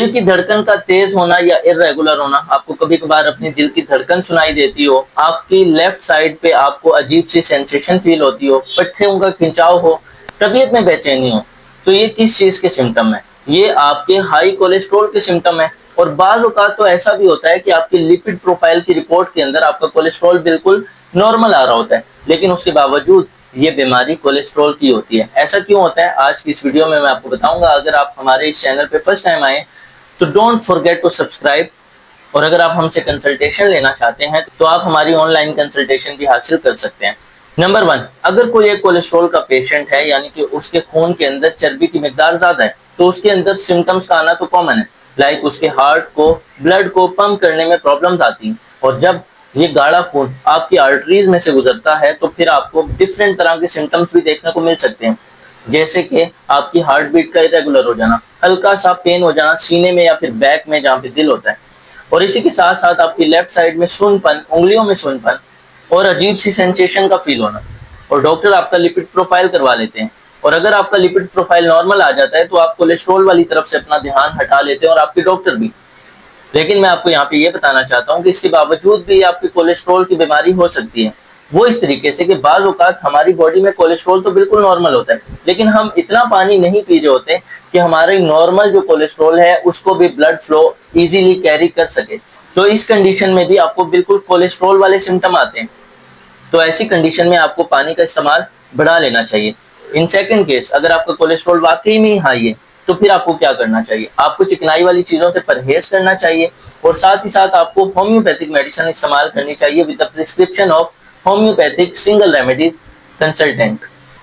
दिल की धड़कन का तेज होना या इर्रेगुलर होना, आपको कभी कभार अपनी दिल की धड़कन सुनाई देती हो, आपकी लेफ्ट साइड पे आपको अजीब सी सेंसेशन फील होती हो, पट्टियों का खिंचाव हो, तबीयत में बेचैनी हो, तो ये किस चीज के सिम्टम है? ये आपके हाई कोलेस्ट्रॉल के सिम्टम है। और बाज औकात तो ऐसा भी होता है कि आपकी लिपिड प्रोफाइल की रिपोर्ट के अंदर आपका कोलेस्ट्रॉल बिल्कुल नॉर्मल आ रहा होता है, लेकिन उसके बावजूद ये बीमारी कोलेस्ट्रॉल की होती है। ऐसा क्यों होता है, आज की इस वीडियो में मैं आपको बताऊंगा। अगर आप हमारे इस चैनल पे फर्स्ट टाइम आए तो डोंट फॉरगेट टू सब्सक्राइब। और अगर आप हमसे कंसल्टेशन लेना चाहते हैं तो आप हमारी ऑनलाइन कंसल्टेशन भी हासिल कर सकते हैं। नंबर 1, अगर कोई एक कोलेस्ट्रॉल का पेशेंट है, यानी कि उसके खून के अंदर चर्बी की मिकदार ज्यादा है, तो उसके अंदर सिम्टम्स का आना तो कॉमन है। लाइक उसके हार्ट को, ब्लड को पंप करने में प्रॉब्लम्स आती हैं। और जब ये गाढ़ा खून आपकी आर्टरीज में से गुजरता है तो फिर आपको डिफरेंट तरह के सिम्टम्स भी देखने को मिल सकते हैं, जैसे कि आपकी हार्ट बीट का इरेगुलर हो जाना, हल्का सा पेन हो जाना सीने में या फिर बैक में जहाँ पे दिल होता है, और इसी के साथ साथ आपकी लेफ्ट साइड में सुनपन, उंगलियों में सुनपन और अजीब सी सेंसेशन का फील होना। और डॉक्टर आपका लिपिड प्रोफाइल करवा लेते हैं, और अगर आपका लिपिड प्रोफाइल नॉर्मल आ जाता है तो आप कोलेस्ट्रॉल वाली तरफ से अपना ध्यान हटा लेते हैं, और आपके डॉक्टर भी। लेकिन मैं आपको यहाँ पे ये बताना चाहता हूँ कि इसके बावजूद भी आपकी कोलेस्ट्रॉल की बीमारी हो सकती है। वो इस तरीके से कि बाज औकात हमारी बॉडी में कोलेस्ट्रॉल तो बिल्कुल नॉर्मल होता है, लेकिन हम इतना पानी नहीं पी रहे होते कि हमारे नॉर्मल जो कोलेस्ट्रॉल है उसको भी ब्लड फ्लो इजीली कैरी कर सके। तो इस कंडीशन में भी आपको बिल्कुल कोलेस्ट्रॉल वाले सिम्टम आते हैं। तो ऐसी कंडीशन में आपको पानी का इस्तेमाल बढ़ा लेना चाहिए। इन सेकंड केस, अगर आपका कोलेस्ट्रॉल वाकई में हाई है तो फिर आपको क्या करना चाहिए? आपको चिकनाई वाली चीजों से परहेज करना चाहिए, और साथ ही साथ आपको होम्योपैथिक मेडिसिन इस्तेमाल करनी चाहिए with the prescription of homeopathic single remedy consultant.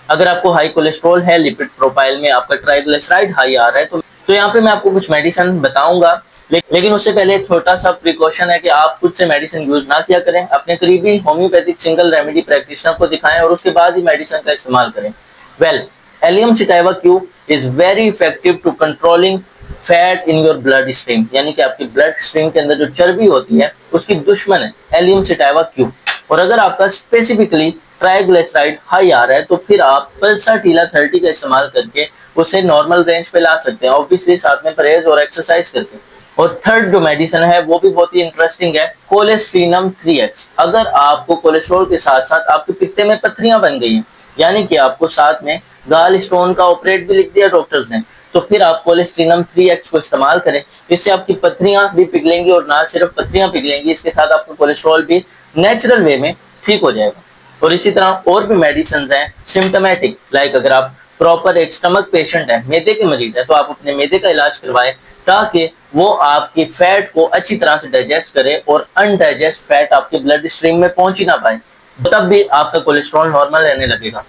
अगर आपको हाई कोलेस्ट्रॉल है, लिपिड प्रोफाइल में आपका ट्राइग्लिसराइड हाई आ रहा है, तो यहाँ पे मैं आपको कुछ मेडिसिन बताऊंगा। लेकिन उससे पहले एक छोटा सा प्रिकॉशन है कि आप खुद से मेडिसिन यूज ना किया करें। अपने करीबी होम्योपैथिक सिंगल रेमेडी प्रैक्टिशनर को दिखाएं और उसके बाद ही मेडिसिन का इस्तेमाल करें। Well, allium sativa Q is very effective to controlling fat in your blood stream, यानी कि आपकी ब्लड स्ट्रीम के अंदर जो चर्बी होती है उसकी दुश्मन है एलियम सिटाइवा क्यू। और अगर आपका स्पेसिफिकली ट्राइग्लिसराइड हाई आ रहा है तो फिर आप पल्साटीला 30 का इस्तेमाल करके उसे नॉर्मल रेंज पे ला सकते हैं, ऑब्वियसली साथ में परहेज और एक्सरसाइज करके। और थर्ड जो मेडिसिन है वो भी बहुत ही इंटरेस्टिंग है, कोलेस्ट्रीनम 3x। अगर आपको कोलेस्ट्रॉल के साथ साथ आपके पित्ते में पत्थरियां बन गई हैं, यानी कि आपको साथ में गाल स्टोन का ऑपरेट भी लिख दिया डॉक्टर्स ने, तो फिर आप कोलेस्ट्रीनम 3x को इस्तेमाल करें। इससे आपकी पत्थरियां भी पिघलेंगी, और ना सिर्फ पत्थरियां पिघलेंगी, इसके साथ आपका कोलेस्ट्रॉल भी नेचुरल वे में ठीक हो जाएगा। और इसी तरह और भी मेडिसिन हैं सिम्टोमेटिक, लाइक अगर आप प्रॉपर एक स्टमक पेशेंट है, मैदे के मरीज है, तो आप अपने मैदे का इलाज करवाएं ताकि वो आपकी फैट को अच्छी तरह से डाइजेस्ट करे और अनडाइजेस्ट फैट आपके ब्लड स्ट्रीम में पहुंच ही ना पाए, तब भी आपका कोलेस्ट्रॉल नॉर्मल रहने लगेगा।